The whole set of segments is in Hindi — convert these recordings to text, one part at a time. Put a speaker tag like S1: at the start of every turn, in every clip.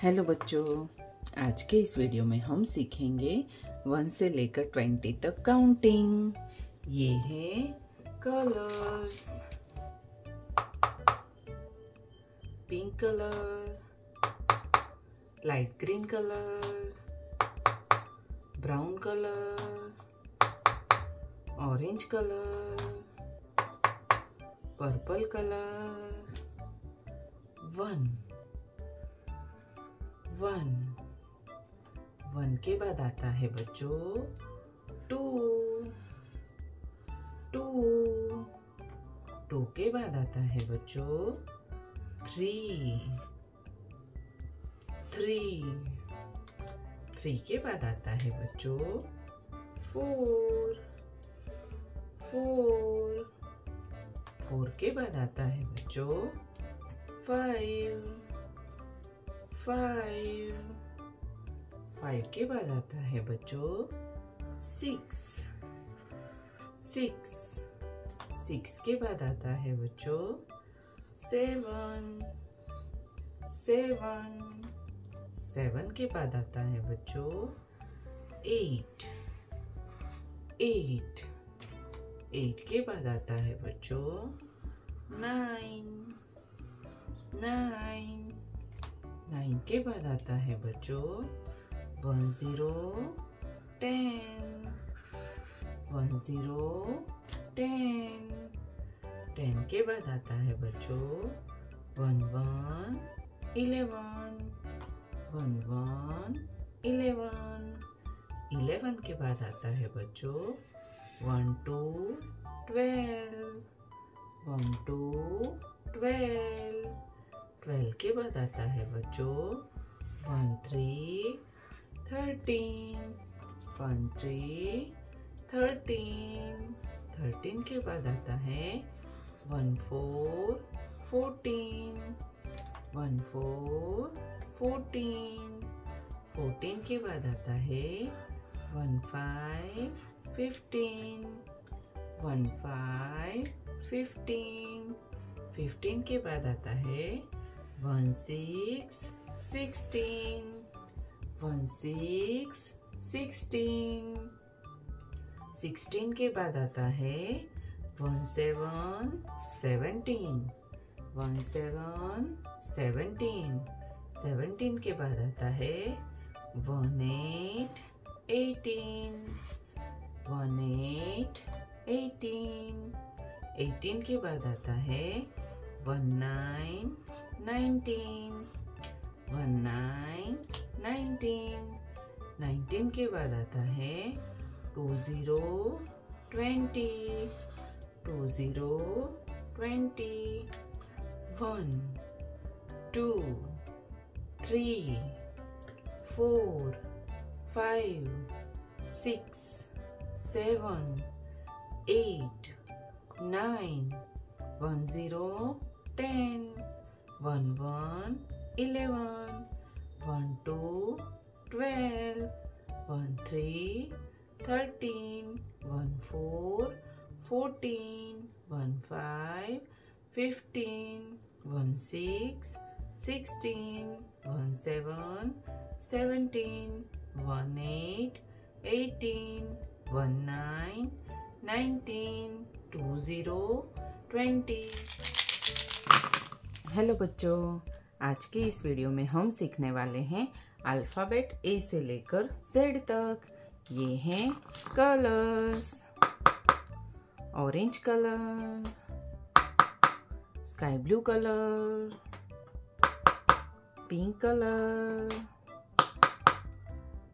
S1: हेलो बच्चों, आज के इस वीडियो में हम सीखेंगे 1 से लेकर 20 तक काउंटिंग। ये है colours. Pink colour, light green colour, brown colour, orange colour, purple colour. 1 के बाद आता है बच्चों 2 के बाद आता है बच्चों 3 के बाद आता है बच्चों 4 के बाद आता है बच्चों 5 के बाद आता है बच्चों 6 के बाद आता है बच्चों 7 के बाद आता है बच्चों 8 के बाद आता है बच्चों 9 के बाद आता है बच्चों 10 के बाद आता है बच्चों 11 के बाद आता है बच्चों 12 के बाद आता है बच्चों 13 के बाद आता है 14 के बाद आता है 15 के बाद आता है 16 के बाद आता है 17 के बाद आता है 18 के बाद आता है 19 के बाद आता है 20 1 2 3 4 5 6 7 8 9 10 10 11 11 12 12 13 13 14 14 15 15 16 16 17 17 18 18 19 19 20 हेलो बच्चों, आज के इस वीडियो में हम सीखने वाले हैं अल्फाबेट ए से लेकर जेड तक। ये हैं colours. Orange colour, sky blue colour, pink colour,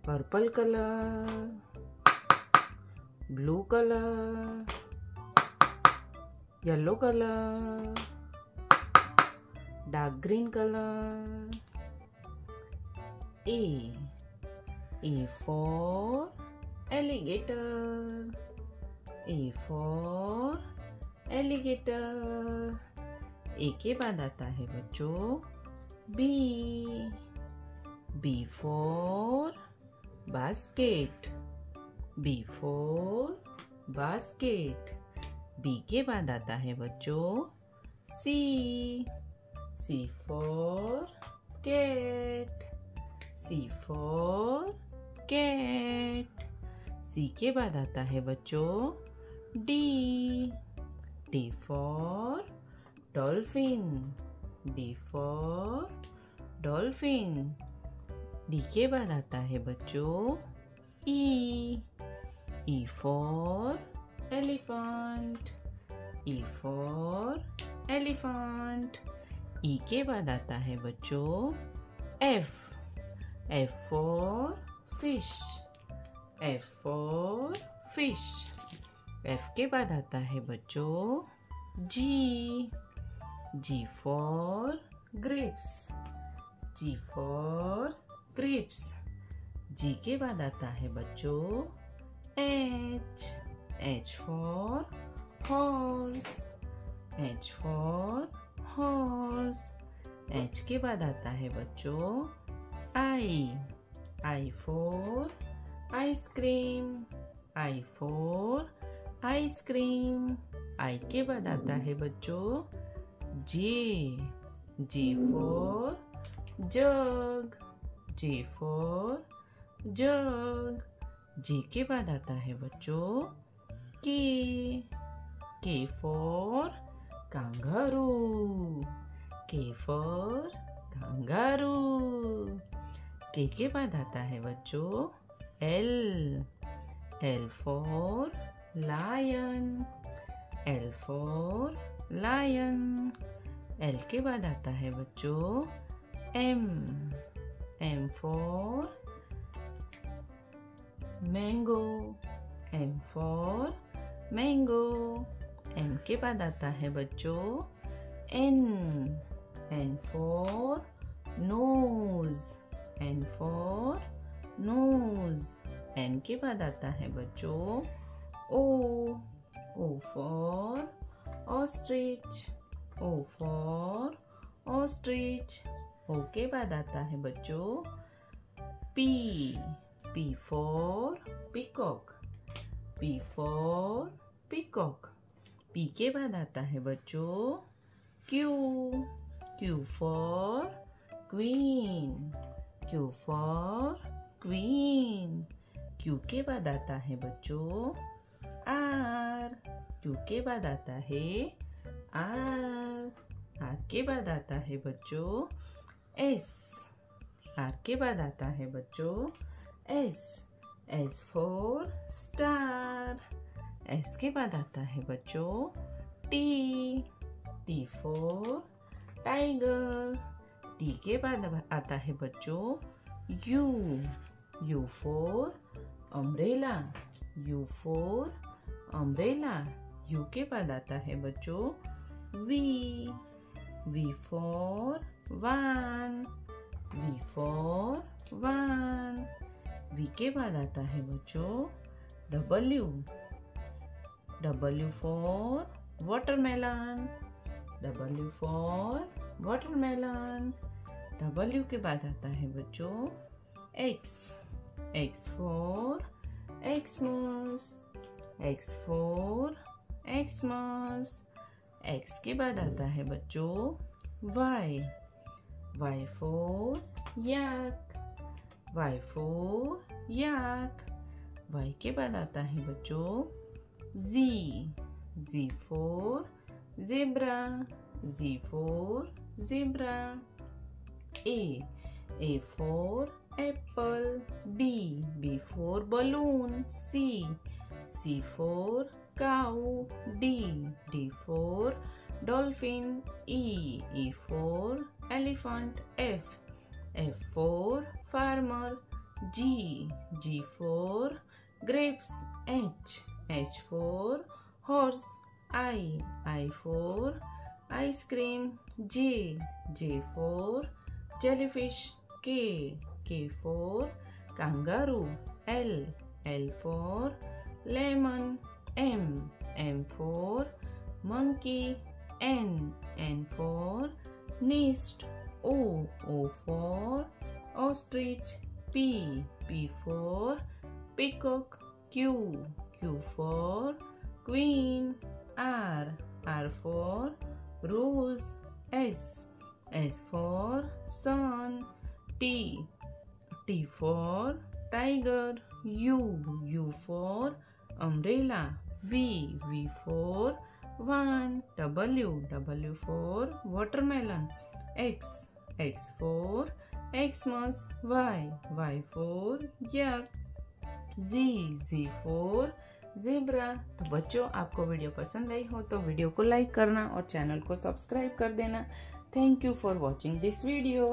S1: purple colour, blue colour, yellow colour, dark green colour. A for alligator. A for alligator. A के बाद आता है बच्चों B for basket. B for basket. B के बाद आता है बच्चों C for cat. C for cat. C के बाद आता है बच्चों D. D for dolphin. D for dolphin. D के बाद आता है बच्चों E. E for elephant. E for elephant. E के बाद आता है बच्चों F. F for fish. F for fish. F के बाद आता है बच्चों G. G for grapes. G for grapes. G के बाद आता है बच्चों H. H for horse. H for horse. H के बाद आता है बच्चों I. I for ice cream. I for ice cream. I के बाद आता है बच्चों J. J for jug. J for jug. J के बाद आता है बच्चों K. K for kangaroo. K for kangaroo. K के बाद आता है बच्चों L. L for lion. L for lion. L के बाद आता है बच्चों M. M for mango. M for mango. M के बाद आता है बच्चों N. N for nose. N for nose. N के बाद आता है बच्चों O. O for ostrich. O for ostrich. O के बाद आता है बच्चों P. P for peacock. P for peacock. P के बाद आता है बच्चों Q. Q for queen. Q for queen. Q के बाद आता है बच्चों R. Q के बाद आता है R. R के बाद आता है बच्चों S. R के बाद आता है बच्चों S. S for star. S के बाद आता है बच्चों T. T for tiger. T के बाद आता है बच्चों U. U for umbrella. U for umbrella. U के बाद आता है बच्चों V. V for van. V for van. V के बाद आता है बच्चों W. W for watermelon. W for watermelon. W के बाद आता है बच्चों X. X for Xmas. X for Xmas. X के बाद आता है बच्चों Y. Y for yak. Y for yak. Y के बाद आता है बच्चों Z. Z for zebra. Z for zebra. A for apple. B for balloon. C for cow. D for dolphin. E for elephant. F for farmer. G for grapes. H for horse. I for ice cream. J for jellyfish. K for kangaroo. L for lemon. M for monkey. N for nest. O for ostrich. P for peacock. Q for queen. R for rose. S for sun. T T for tiger. U for umbrella. V for van. W for watermelon. X for Xmas. Y for yak. Z for zebra. तो बच्चों, आपको वीडियो पसंद आई हो तो वीडियो को लाइक करना और चैनल को सब्सक्राइब कर देना। Thank you for watching this video.